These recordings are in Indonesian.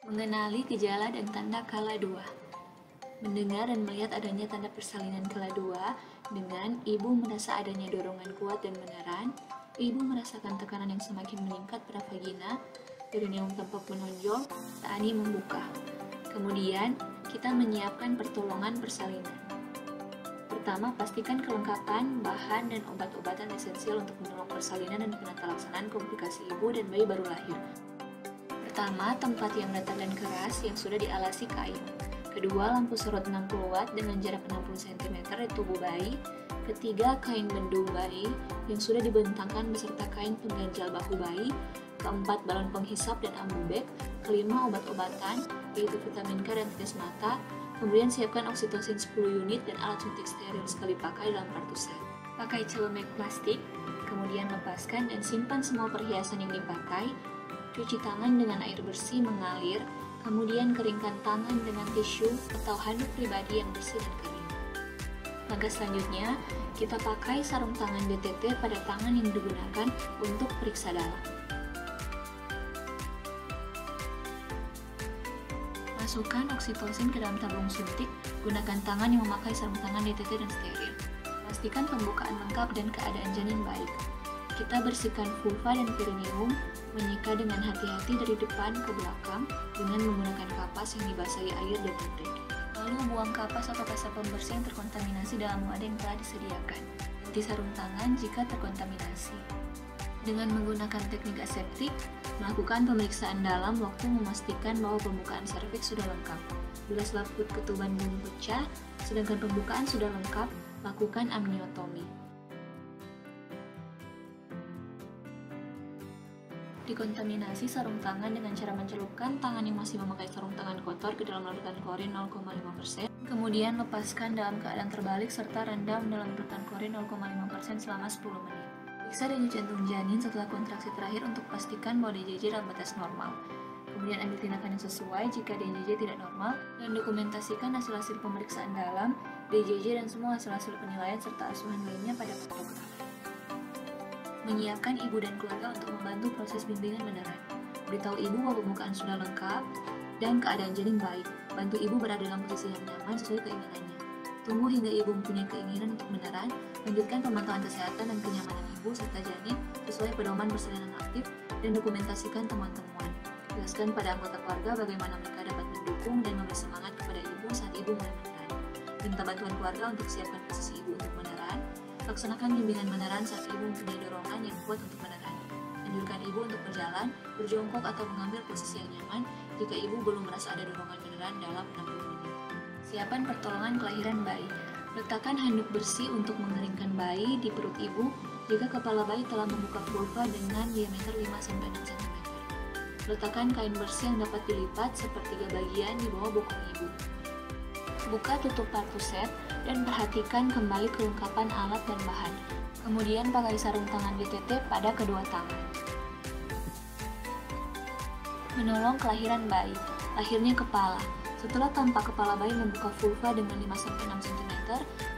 Mengenali gejala dan tanda kala 2. Mendengar dan melihat adanya tanda persalinan kala 2 dengan ibu merasa adanya dorongan kuat dan meneran, ibu merasakan tekanan yang semakin meningkat pada vagina, perineum tampak menonjol, ani membuka. Kemudian, kita menyiapkan pertolongan persalinan. Pertama, pastikan kelengkapan bahan dan obat-obatan esensial untuk menolong persalinan dan penata laksanaan komplikasi ibu dan bayi baru lahir. Pertama, tempat yang datar dan keras yang sudah dialasi kain. Kedua, lampu sorot 60 watt dengan jarak 60 cm dari tubuh bayi. Ketiga, kain bendung bayi yang sudah dibentangkan beserta kain pengganjal bahu bayi. Keempat, balon penghisap dan ambubek. Kelima, obat-obatan, yaitu vitamin K dan tetes mata. Kemudian siapkan oksitosin 10 unit dan alat suntik steril sekali pakai dalam kartu set. Pakai celemek plastik, kemudian lepaskan dan simpan semua perhiasan yang dipakai. Cuci tangan dengan air bersih mengalir, kemudian keringkan tangan dengan tisu atau handuk pribadi yang bersih dan kering. Langkah selanjutnya, kita pakai sarung tangan BTT pada tangan yang digunakan untuk periksa dalam. Masukkan oksitosin ke dalam tabung suntik, gunakan tangan yang memakai sarung tangan BTT dan steril. Pastikan pembukaan lengkap dan keadaan janin baik. Kita bersihkan vulva dan perineum, menyika dengan hati-hati dari depan ke belakang dengan menggunakan kapas yang dibasahi air dan deterjen. Lalu buang kapas atau kasar pembersih yang terkontaminasi dalam wadah yang telah disediakan. Ganti sarung tangan jika terkontaminasi. Dengan menggunakan teknik aseptik, melakukan pemeriksaan dalam waktu memastikan bahwa pembukaan serviks sudah lengkap. Bila selaput ketuban belum pecah, sedangkan pembukaan sudah lengkap, lakukan amniotomi. Dikontaminasi sarung tangan dengan cara mencelupkan tangan yang masih memakai sarung tangan kotor ke dalam larutan klorin 0,5%, kemudian lepaskan dalam keadaan terbalik serta rendam dalam larutan klorin 0,5% selama 10 menit. Periksa denyut jantung janin setelah kontraksi terakhir untuk pastikan bahwa DJJ dalam batas normal. Kemudian ambil tindakan yang sesuai jika DJJ tidak normal dan dokumentasikan hasil-hasil pemeriksaan dalam, DJJ dan semua hasil-hasil penilaian serta asuhan lainnya pada fotograf. Menyiapkan ibu dan keluarga untuk membantu proses bimbingan meneran. Beritahu ibu bahwa pembukaan sudah lengkap dan keadaan janin baik. Bantu ibu berada dalam posisi yang nyaman sesuai keinginannya. Tunggu hingga ibu mempunyai keinginan untuk meneran. Lanjutkan pemantauan kesehatan dan kenyamanan ibu serta janin sesuai pedoman persalinan aktif dan dokumentasikan temuan-temuan. Jelaskan pada anggota keluarga bagaimana mereka dapat mendukung dan memberi semangat kepada ibu saat ibu mulai meneran. Minta bantuan keluarga untuk siapkan posisi ibu untuk meneran. Laksanakan bimbingan meneran saat ibu mempunyai dorongan yang kuat untuk meneran. Anjurkan ibu untuk berjalan, berjongkok atau mengambil posisi yang nyaman jika ibu belum merasa ada dorongan meneran dalam 60 menit. Siapan pertolongan kelahiran bayi. Letakkan handuk bersih untuk mengeringkan bayi di perut ibu jika kepala bayi telah membuka vulva dengan diameter 5-6 cm. Letakkan kain bersih yang dapat dilipat sepertiga bagian di bawah bokong ibu. Buka tutup kartu set dan perhatikan kembali kelengkapan alat dan bahan. Kemudian pakai sarung tangan BTT pada kedua tangan. Menolong kelahiran bayi. Lahirnya kepala. Setelah tampak kepala bayi membuka vulva dengan 5-6 cm,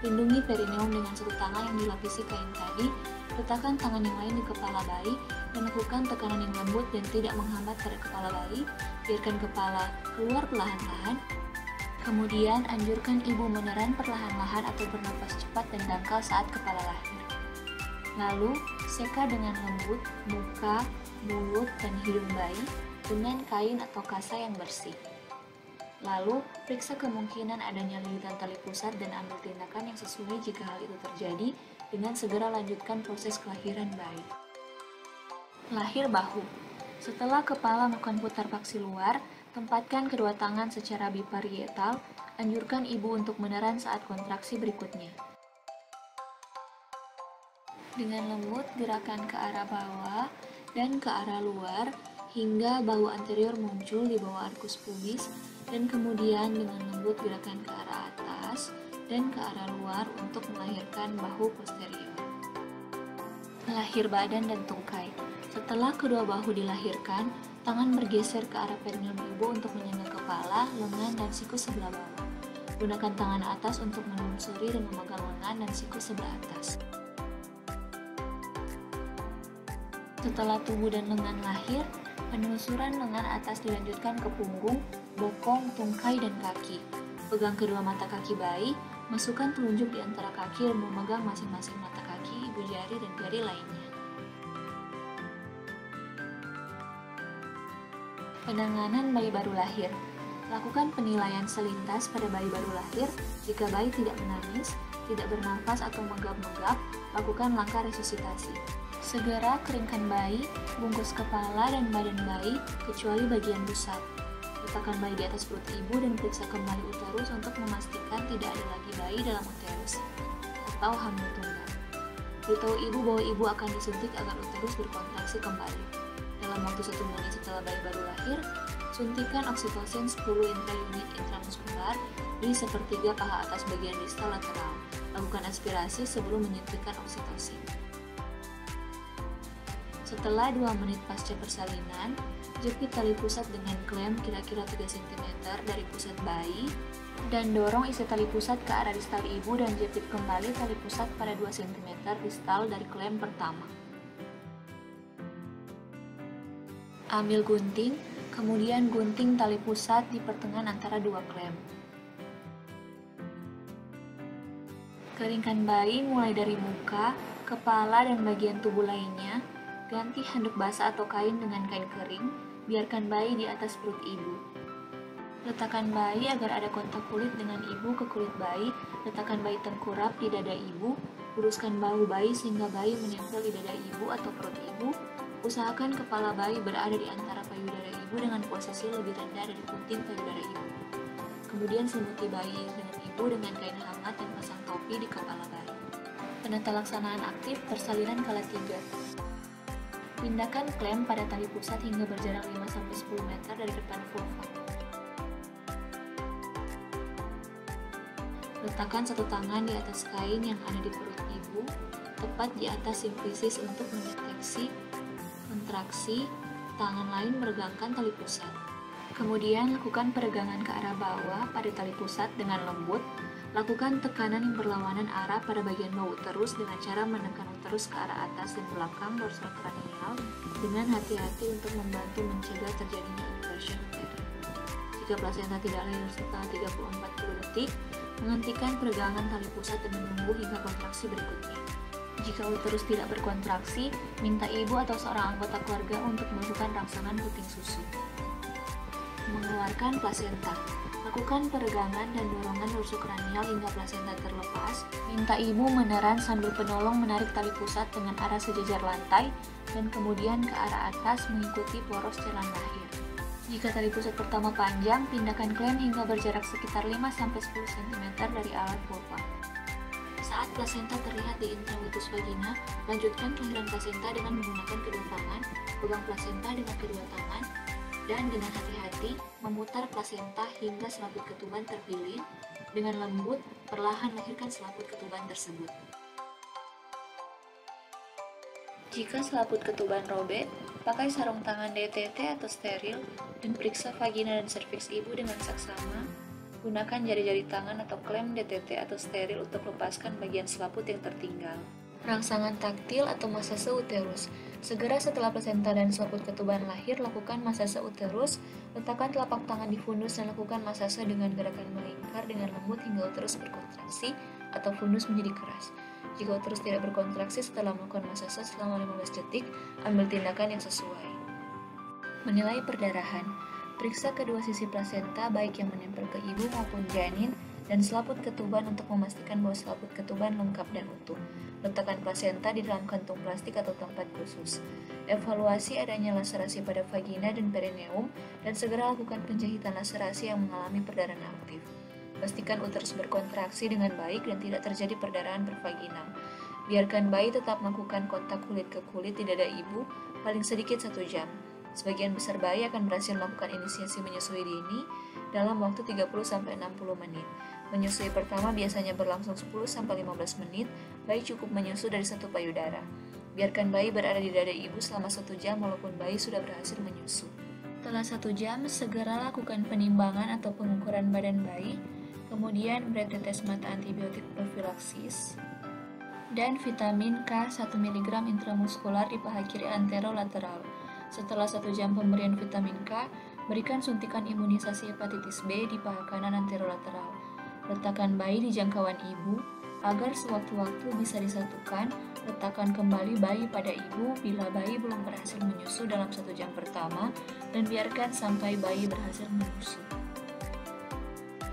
lindungi perineum dengan satu tangan yang dilapisi kain tadi. Letakkan tangan yang lain di kepala bayi dan lakukan tekanan yang lembut dan tidak menghambat pada kepala bayi. Biarkan kepala keluar perlahan-lahan. Kemudian, anjurkan ibu meneran perlahan-lahan atau bernafas cepat dan dangkal saat kepala lahir. Lalu, seka dengan lembut muka, mulut, dan hidung bayi dengan kain atau kasa yang bersih. Lalu, periksa kemungkinan adanya lilitan tali pusar dan ambil tindakan yang sesuai jika hal itu terjadi dengan segera lanjutkan proses kelahiran bayi. Lahir bahu. Setelah kepala melakukan putar paksi luar, tempatkan kedua tangan secara biparietal, anjurkan ibu untuk meneran saat kontraksi berikutnya. Dengan lembut, gerakan ke arah bawah dan ke arah luar, hingga bahu anterior muncul di bawah arkus pubis, dan kemudian dengan lembut gerakan ke arah atas dan ke arah luar untuk melahirkan bahu posterior. Lahir badan dan tungkai. Setelah kedua bahu dilahirkan, tangan bergeser ke arah perineum ibu untuk menyangga kepala, lengan, dan siku sebelah bawah. Gunakan tangan atas untuk menelusuri dan memegang lengan dan siku sebelah atas. Setelah tubuh dan lengan lahir, Penelusuran lengan atas dilanjutkan ke punggung, bokong, tungkai, dan kaki. Pegang kedua mata kaki bayi, masukkan telunjuk di antara kaki dan memegang masing-masing mata kaki, ibu jari, dan jari lainnya. Penanganan bayi baru lahir. Lakukan penilaian selintas pada bayi baru lahir. Jika bayi tidak menangis, tidak bernafas atau menggap-menggap, lakukan langkah resusitasi. Segera keringkan bayi, bungkus kepala dan badan bayi, kecuali bagian pusat. Letakkan bayi di atas perut ibu dan periksa kembali uterus untuk memastikan tidak ada lagi bayi dalam uterus atau hamil tunggal. Beritahu ibu bahwa ibu akan disuntik agar uterus berkontraksi kembali. Dalam waktu 1 menit setelah bayi baru lahir, suntikan oksitosin 10 intraunit intramuskular di sepertiga paha atas bagian distal lateral. Lakukan aspirasi sebelum menyuntikkan oksitosin. Setelah 2 menit pasca persalinan, jepit tali pusat dengan klem kira-kira 3 cm dari pusat bayi dan dorong isi tali pusat ke arah distal ibu dan jepit kembali tali pusat pada 2 cm distal dari klem pertama. Ambil gunting, kemudian gunting tali pusat di pertengahan antara 2 klem. Keringkan bayi mulai dari muka, kepala, dan bagian tubuh lainnya. Ganti handuk basah atau kain dengan kain kering, biarkan bayi di atas perut ibu. Letakkan bayi agar ada kontak kulit dengan ibu ke kulit bayi, letakkan bayi tengkurap di dada ibu, luruskan bahu bayi sehingga bayi menempel di dada ibu atau perut ibu, usahakan kepala bayi berada di antara payudara ibu dengan posisi lebih rendah dari puting payudara ibu. Kemudian selimuti bayi dengan ibu dengan kain hangat dan pasang topi di kepala bayi. Penata laksanaan aktif persalinan kala 3. Pindahkan klem pada tali pusat hingga berjarak 5-10 meter dari depan vulva. Letakkan satu tangan di atas kain yang ada di perut ibu, tepat di atas simplisis untuk mendeteksi kontraksi, tangan lain meregangkan tali pusat. Kemudian lakukan peregangan ke arah bawah pada tali pusat dengan lembut. Lakukan tekanan yang berlawanan arah pada bagian bawah uterus dengan cara menekan uterus ke arah atas dan belakang dorsal kranial dengan hati-hati untuk membantu mencegah terjadinya inversion uteri. Jika plasenta tidak lahir setelah 30-40 detik, menghentikan peregangan tali pusat dan menunggu hingga kontraksi berikutnya. Jika uterus tidak berkontraksi, minta ibu atau seorang anggota keluarga untuk melakukan rangsangan puting susu. Mengeluarkan plasenta. Lakukan peregangan dan dorongan dorsal kranial hingga plasenta terlepas. Minta ibu meneran sambil penolong menarik tali pusat dengan arah sejajar lantai dan kemudian ke arah atas mengikuti poros jalan lahir. Jika tali pusat pertama panjang, pindahkan klem hingga berjarak sekitar 5-10 cm dari alat vulva. Saat plasenta terlihat di intrauterus vagina, lanjutkan kelahiran plasenta dengan menggunakan kedua tangan, pegang plasenta dengan kedua tangan, dan dengan hati-hati memutar plasenta hingga selaput ketuban terpilih. Dengan lembut, perlahan lahirkan selaput ketuban tersebut. Jika selaput ketuban robek, pakai sarung tangan DTT atau steril dan periksa vagina dan serviks ibu dengan saksama. Gunakan jari-jari tangan atau klem DTT atau steril untuk lepaskan bagian selaput yang tertinggal. Rangsangan taktil atau masase uterus. Segera setelah plasenta dan selaput ketuban lahir, lakukan masase uterus. Letakkan telapak tangan di fundus dan lakukan masase dengan gerakan melingkar dengan lembut hingga uterus berkontraksi atau fundus menjadi keras. Jika uterus tidak berkontraksi setelah melakukan masase selama 15 detik, ambil tindakan yang sesuai. Menilai perdarahan. Periksa kedua sisi plasenta baik yang menempel ke ibu maupun janin dan selaput ketuban untuk memastikan bahwa selaput ketuban lengkap dan utuh. Letakkan plasenta di dalam kantung plastik atau tempat khusus. Evaluasi adanya laserasi pada vagina dan perineum dan segera lakukan penjahitan laserasi yang mengalami perdarahan aktif. Pastikan uterus berkontraksi dengan baik dan tidak terjadi perdarahan pervaginal. Biarkan bayi tetap melakukan kontak kulit ke kulit di dada ibu paling sedikit 1 jam. Sebagian besar bayi akan berhasil melakukan inisiasi menyusui dini dalam waktu 30-60 menit. Menyusui pertama biasanya berlangsung 10-15 menit, bayi cukup menyusu dari 1 payudara. Biarkan bayi berada di dada ibu selama 1 jam walaupun bayi sudah berhasil menyusu. Setelah 1 jam, segera lakukan penimbangan atau pengukuran badan bayi, kemudian beri tetes mata antibiotik profilaksis, dan vitamin K 1 mg intramuskular di paha kiri anterolateral. Setelah 1 jam pemberian vitamin K, berikan suntikan imunisasi hepatitis B di paha kanan anterolateral. Letakkan bayi di jangkauan ibu, agar sewaktu-waktu bisa disatukan. Letakkan kembali bayi pada ibu bila bayi belum berhasil menyusu dalam 1 jam pertama, dan biarkan sampai bayi berhasil menyusu.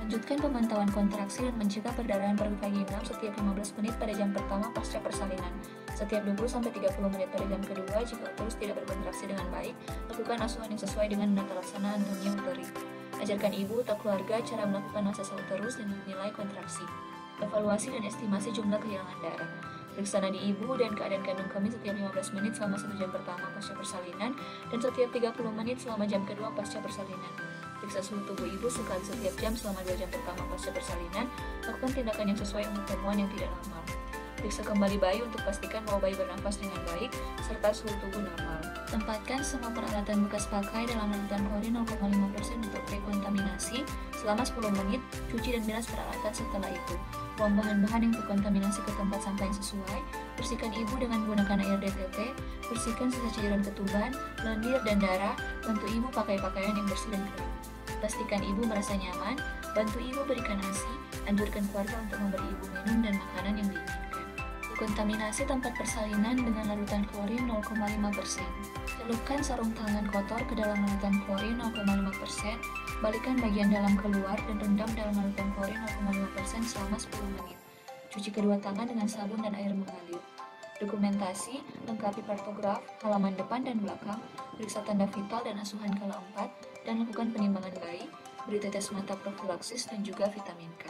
Lanjutkan pemantauan kontraksi dan mencegah perdarahan pervaginal setiap 15 menit pada jam pertama pasca persalinan. Setiap 20-30 menit pada jam kedua, jika uterus tidak berkontraksi dengan baik, lakukan asuhan yang sesuai dengan menata laksana Antonia Uteri. Ajarkan ibu atau keluarga cara melakukan asesor uterus dan nilai kontraksi. Evaluasi dan estimasi jumlah kehilangan darah. Periksa nadi ibu dan keadaan kandung kemih setiap 15 menit selama 1 jam pertama pasca persalinan dan setiap 30 menit selama jam kedua pasca persalinan. Periksa suhu tubuh ibu sekali setiap jam selama 2 jam pertama pasca persalinan. Lakukan tindakan yang sesuai untuk temuan yang tidak normal. Periksa kembali bayi untuk pastikan bahwa bayi bernafas dengan baik serta suhu tubuh normal. Tempatkan semua peralatan bekas pakai dalam larutan klorin 0,5% untuk dekontaminasi selama 10 menit. Cuci dan bilas peralatan setelah itu. Buang bahan-bahan yang terkontaminasi ke tempat sampah yang sesuai. Bersihkan ibu dengan menggunakan air DTT. Bersihkan sisa cairan ketuban, lendir, dan darah. Bantu ibu pakai pakaian yang bersih dan kering. Pastikan ibu merasa nyaman. Bantu ibu berikan ASI. Anjurkan keluarga untuk memberi ibu minum dan makanan yang diinginkan. Kontaminasi tempat persalinan dengan larutan klorin 0,5%. Celupkan sarung tangan kotor ke dalam larutan klorin 0,5%. Balikkan bagian dalam keluar dan rendam dalam larutan klorin 0,5% selama 10 menit. Cuci kedua tangan dengan sabun dan air mengalir. Dokumentasi, lengkapi kartograf, halaman depan dan belakang, periksa tanda vital dan asuhan kala 4, dan lakukan penimbangan bayi, beri tetes mata profilaksis dan juga vitamin K.